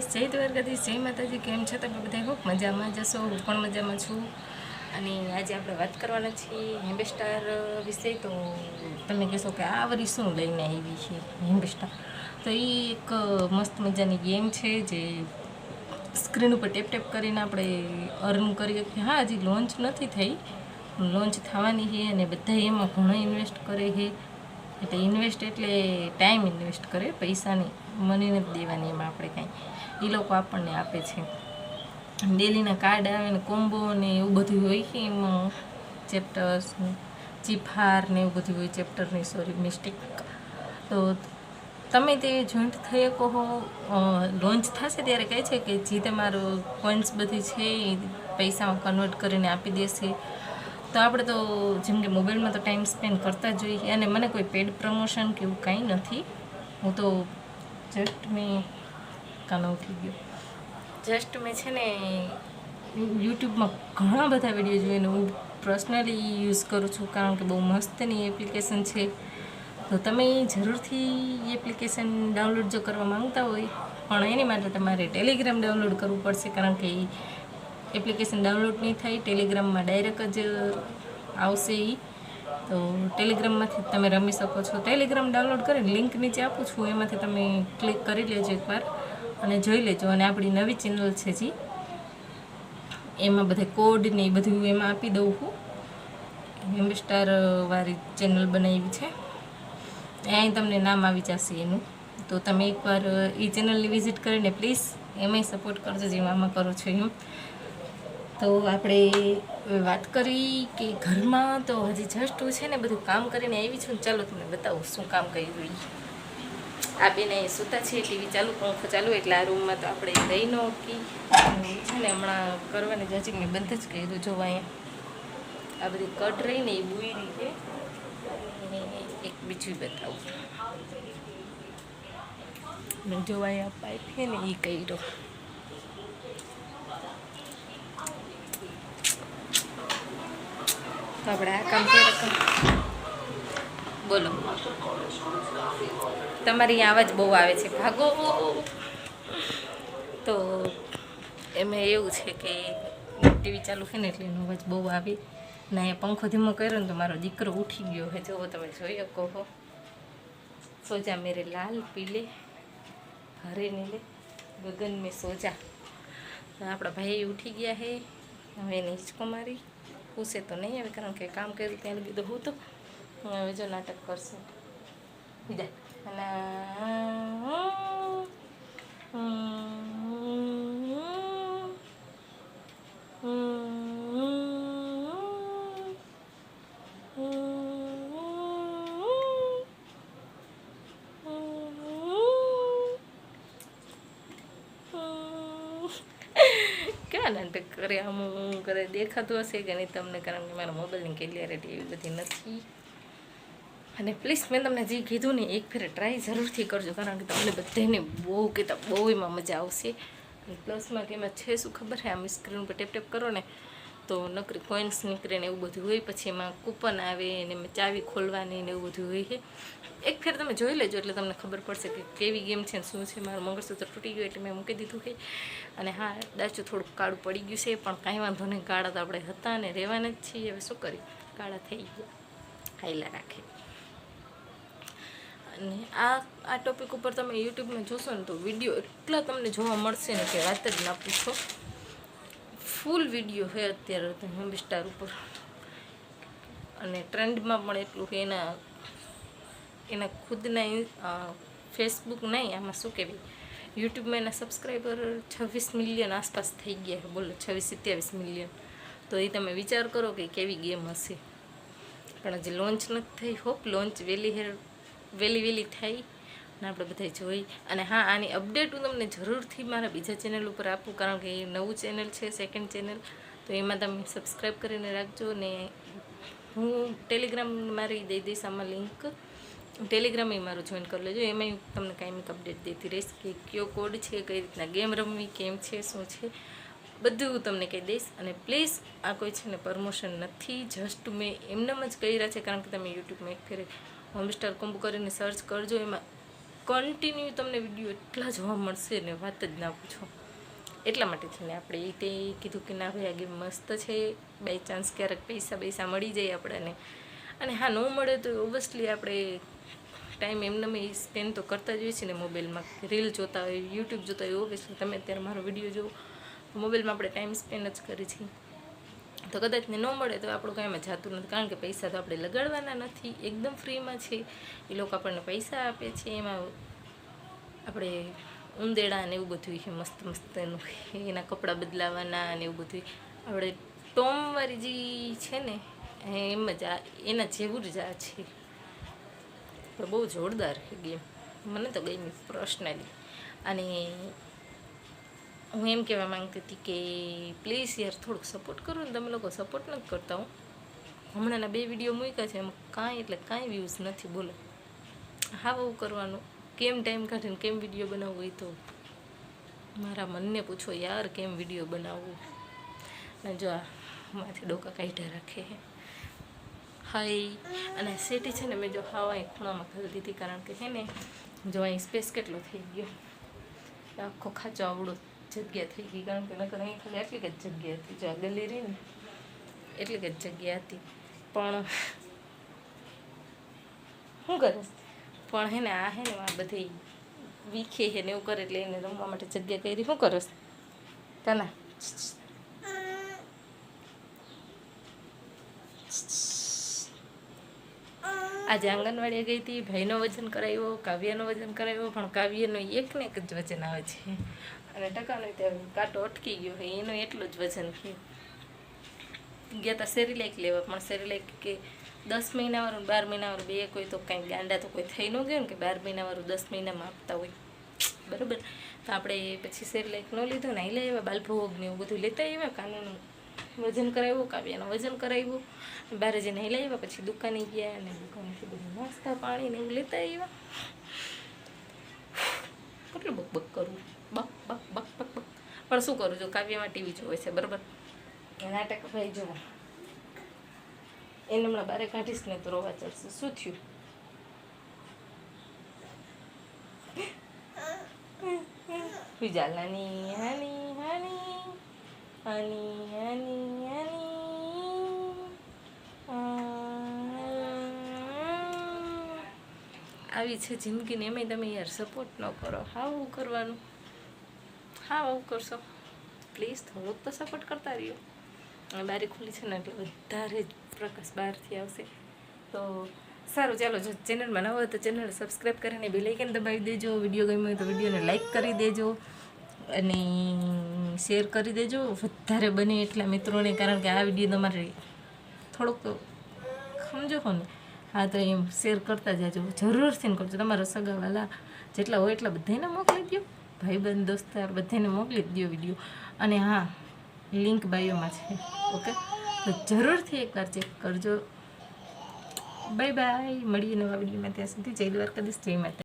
Guys, જય દ્વારકાધીશ, જય માતાજી. કેમ છો તમે બધા? ખૂબ મજામાં જશો. હું પણ મજામાં છું. અને આજે આપણે વાત કરવાના છીએ હેમ્બસ્ટાર વિશે. તો તમે કહેશો કે આ વરી શું લઈને આવી છે હેમ્બસ્ટાર? તો એ એક મસ્ત મજાની ગેમ છે જે સ્ક્રીન ઉપર ટેપ ટેપ કરીને આપણે અર્ન કરી શકીએ. હા, હજી લોન્ચ નથી થઈ, લોન્ચ થવાની છે અને બધા એમાં ઘણો ઇન્વેસ્ટ કરે છે. એટલે ઇન્વેસ્ટ એટલે ટાઈમ ઇન્વેસ્ટ કરે, પૈસાની મની નથી દેવાની એમાં આપણે કાંઈ. એ લોકો આપણને આપે છે. ડેલીના કાર્ડ આવે ને કોમ્બો ને એવું બધું હોય છે. એમાં ચેપ્ટર્સ, ચીફાર ને એવું બધું હોય. ચેપ્ટરની સોરી મિસ્ટેક. તો તમે તે જોઈન્ટ થઈ શકો. લોન્ચ થશે ત્યારે કહે છે કે જે તમારો કોઈન્સ બધી છે એ પૈસામાં કન્વર્ટ કરીને આપી દેશે. તો આપણે તો જેમ કે મોબાઈલમાં તો ટાઈમ સ્પેન્ડ કરતા જ જોઈએ. અને મને કોઈ પેડ પ્રમોશન કે એવું કાંઈ નથી. હું તો જસ્ટ મેં કાનો ઉઠી ગયો. જસ્ટ મેં છે ને યુટ્યુબમાં ઘણા બધા વિડીયો જોઈને હું પર્સનલી યુઝ કરું છું, કારણ કે બહુ મસ્તની એપ્લિકેશન છે. તો તમે જરૂરથી એપ્લિકેશન ડાઉનલોડ જો કરવા માંગતા હોય, પણ એની માટે તમારે ટેલિગ્રામ ડાઉનલોડ કરવું પડશે, કારણ કે એ એપ્લિકેશન ડાઉનલોડ નહીં થાય, ટેલિગ્રામમાં ડાયરેક્ટ જ આવશે એ. તો ટેલિગ્રામમાંથી તમે રમી શકો છો. ટેલિગ્રામ ડાઉનલોડ કરીને લિંક નીચે આપું છું, એમાંથી તમે ક્લિક કરી લેજો એકવાર અને જોઈ લેજો. અને આપણી નવી ચેનલ છે જી, એમાં બધા કોડ ને એ બધું એમાં આપી દઉં છું. હેમ્બસ્ટાર વાળી ચેનલ બનાવી છે, અહીં તમને નામ આવી જશે એનું. તો તમે એકવાર એ ચેનલની વિઝિટ કરીને પ્લીઝ એમાંય સપોર્ટ કરજો જેમ આમાં કરો છો એમ. તો આપણે વાત કરી કે ઘરમાં તો હજી જસ્ટ છે ને બધું કામ કરીને આવી છું. ચાલો તમને બતાવું શું કામ કર્યું. આ બેને સૂતા છે, ટીવી ચાલુ, પંખો ચાલુ, એટલે આ રૂમમાં તો આપણે રહી ન કી છે ને. હમણાં કરવાની જજીક મેં બંધ જ કર્યું. જોવા અહીંયા આ બધી કટ રહી ને એ બુઈરી છે. એક બીજું બતાવું, જોવા અહીંયા પાઇપ છે ને એ કર્યો. તો આપણે આ કામ ક્યારે બોલો. તમારી આવાજ બહુ આવે છે, ભાગો. તો એમાં એવું છે કે ટીવી ચાલુ છે ને એટલે એનો અવાજ બહુ આવે ને. અહીંયા પંખો ધીમો કર્યો ને તો મારો દીકરો ઉઠી ગયો છે. જોવો તમે જોઈ શકો છો. સોજા મેરે લાલ પીલે હરે નીલે ગગન મેં સોજા. આપણા ભાઈ ઉઠી ગયા છે. હવે એને હિંચકો મારી પૂછે તો નહીં આવે, કારણ કે કામ કર્યું ત્યાં લીધું હું તો. હવે જો નાટક કરશે બીજા. ક્યાં નાટક કરે, આમ કરે, દેખાતું હશે કે નહીં તમને, કારણ કે મારા મોબાઈલની ક્લિયરિટી એવી બધી નથી. અને પ્લીઝ મેં તમને જે કીધું ને એક ફેરે ટ્રાય જરૂરથી કરજો, કારણ કે તમને બધાને બહુ કહેતા બહુ એમાં મજા આવશે. અને પ્લસમાં કે એમાં છે શું ખબર છે, આમ સ્ક્રીન ઉપર ટેપ ટેપ કરો ને તો નકરી કોઈન્સ નીકળે ને એવું બધું હોય. પછી એમાં કૂપન આવે ને એમાં ચાવી ખોલવાની ને એવું બધું હોય છે. એક ફેર તમે જોઈ લેજો એટલે તમને ખબર પડશે કે કેવી ગેમ છે ને શું છે. મારું મંગળસૂત્ર તૂટી ગયું એટલે મેં મૂકી દીધું છે. અને હા, ડાચું થોડુંક કાળું પડી ગયું છે, પણ કાંઈ વાંધો નહીં. કાળા તો આપણે હતા ને રહેવાના જ છીએ. હવે શું કરી, કાળા થઈ ગયા, હાઈલા રાખે. અને આ ટોપિક ઉપર તમે યુટ્યુબમાં જોશો ને તો વિડીયો એટલા તમને જોવા મળશે ને કે વાત જ ના પૂછો. ફૂલ વિડીયો છે અત્યારે તો હેમ્બસ્ટાર ઉપર. અને ટ્રેન્ડમાં પણ એટલું કે એના ખુદના ફેસબુક નહીં, આમાં શું કહેવાય, યુટ્યુબમાં એના સબસ્ક્રાઈબર 26 મિલિયન આસપાસ થઈ ગયા છે. બોલો, 26-27 મિલિયન. તો એ તમે વિચાર કરો કે કેવી ગેમ હશે. પણ હજી લોન્ચ નથી થઈ. હોપ લોન્ચ વહેલી થાય ને આપણે બધા જોઈ. અને હા, આની અપડેટ હું તમને જરૂરથી મારા બીજા ચેનલ ઉપર આપું, કારણ કે એ નવું ચેનલ છે, સેકન્ડ ચેનલ. તો એમાં તમે સબસ્ક્રાઈબ કરીને રાખજો. ને હું ટેલિગ્રામ મારી દઈ દઈશ આમાં લિંક. ટેલિગ્રામ એ મારું જોઈન કરી લેજો. એમાં તમને કાંઈ અપડેટ દેતી રહીશ કે કયો કોડ છે, કઈ રીતના ગેમ રમવી, કેમ છે, શું છે, બધું હું તમને કહી દઈશ. અને પ્લીઝ આ કોઈ છે ને પ્રમોશન નથી, જસ્ટ મેં એમનેમ જ કર્યા છે, કારણ કે તમે યુટ્યુબમાં એક ફેરે હેમ્બસ્ટાર કોમ્બો કરીને સર્ચ કરજો. એમાં કન્ટિન્યુ તમને વિડીયો એટલા જોવા મળશે ને વાત જ ના પૂછો. એટલા માટે થઈને આપણે તે કીધું કે ના ભાઈ આ ગેમ મસ્ત છે, બાય ચાન્સ ક્યારેક પૈસા મળી જાય આપણને. અને હા, ન મળે તો ઓબ્વિયસલી આપણે ટાઈમ એમને સ્પેન્ડ તો કરતા જ હોઈએ છીએ ને મોબાઈલમાં. રીલ જોતા હોય, યુટ્યુબ જોતા હોય, ઓબ્વિયસલી તમે અત્યારે મારો વિડીયો જુઓ તો મોબાઈલમાં આપણે ટાઈમ સ્પેન્ડ જ કરીએ છીએ. તો કદાચ ને ન મળે તો આપણું કાંઈ જતું નથી, કારણ કે પૈસા તો આપણે લગાડવાના નથી, એકદમ ફ્રીમાં છે. એ લોકો આપણને પૈસા આપે છે, એમાં આપણે ઉંદેડા ને એવું બધું છે મસ્ત મસ્ત એનું, એના કપડાં બદલાવાના અને એવું બધું. આપણે ટોમવાળી જે છે ને એમ જ એના જેવું જ આ છે. પણ બહુ જોરદાર છે ગેમ, મને તો ગમી પર્સનલી. અને હું એમ કહેવા માંગતી હતી કે પ્લીઝ યાર થોડુંક સપોર્ટ કરો ને, તમે લોકો સપોર્ટ નથી કરતા. હું હમણાંના 2 વિડીયો મૂક્યા છે, એમાં કાંઈ વ્યૂઝ નથી. બોલો હા, બહુ કરવાનું કેમ ટાઈમ કાઢીને કેમ વિડીયો બનાવવું હોય તો મારા મનને પૂછો યાર, કેમ વિડીયો બનાવવું. અને જો આ માથે ડોકા કાઢ્યા રાખે હાય. અને સેટી છે ને મેં જો હાવ અહીં ખૂણામાં કરી દીધી, કારણ કે છે ને જો અહીં સ્પેસ કેટલો થઈ ગયો, આખો ખાચો આવડો જગ્યા થઈ ગઈ, કારણ કે નકર અહીં ખાલી એટલી જ જગ્યા હતી. જો આ ગલી રહી ને એટલી જ જગ્યા હતી. પણ શું કરે પણ હે ને આ હે ને આ બધી વીખે છે ને એવું કરે, એટલે એને રમવા માટે જગ્યા કરી. શું કરસ કાના? આજે આંગણવાડીએ ગઈ હતી, ભાઈનો વજન કરાવ્યો, કાવ્યનો વજન કરાવ્યો, પણ કાવ્યનો એકને એક જ વજન આવે છે, અને ટકાનો ત્યાં કાંટો અટકી ગયો છે, એનું એટલું જ વજન છે. ગયા હતા સેરીલાઈક લેવા, પણ સેરીલાઈક કે 10 મહિનાવાળું 12 મહિનાવાળું બે કોઈ તો કાંઈ ગાંડા તો કોઈ થઈ ન ગયું ને કે 12 મહિનાવાળું 10 મહિનામાં આપતા હોય, બરાબર. તો આપણે પછી સેરીલાઈક ન લીધો ને લઈ આવ્યા, બાલભોગ ને એવું બધું લેતા આવ્યા. કાનૂનું વજન કરાવ્યું, કાવ્યાનું વજન કરાવ્યું, બહાર જઈને લઈ આવ્યા. પછી દુકાને ગયા અને દુકાનેથી બધું નાસ્તા પાણી ને એવું લેતા આવ્યા. કેટલું બક બક કરવું, buck buck buck buck buck. પણ શું કરું, જો કાવ્યમાં ટીવી જોવે છે, બરાબર. નાટક ભાઈ જુઓ, એને હમણાં બારે કાઢીશ ને તો રોવા ચડશે. શું થયું? વિજા નાની હાની હાની હાની હાની હાની આવી છે જિંદગીને, એમાંય તમે યાર સપોર્ટ ન કરો. હાવું કરવાનું, આવું કરશો પ્લીઝ થોડુંક તો સપોર્ટ કરતા રહ્યો. બારી ખુલ્લી છે ને એટલે વધારે જ પ્રકાશ બહારથી આવશે. તો સારું, ચાલો. જો ચેનલમાં નવા હોય તો ચેનલ સબસ્ક્રાઈબ કરીને બેલ આઇકન દબાવી દેજો. વિડીયો ગમ્યો હોય તો વિડીયોને લાઈક કરી દેજો અને શેર કરી દેજો વધારે બને એટલા મિત્રોને, કારણ કે આ વિડીયો તમારે થોડુંક સમજો હો ને, હા તો એમ શેર કરતા જાજો, જરૂરથી ને કરજો. તમારા સગાવાલા જેટલા હોય એટલા બધાને મોકલી દો, ભાઈબંધ દોસ્તાર બધાને મોકલી જ દો વિડીયો. અને હા, લિંક બાયોમાં છે, ઓકે? તો જરૂરથી એકવાર ચેક કરજો. બાય બાય, મળીએ નવા વિડીયોમાં. ત્યાં સુધી જય દ્વારકાધીશ, જય માતા.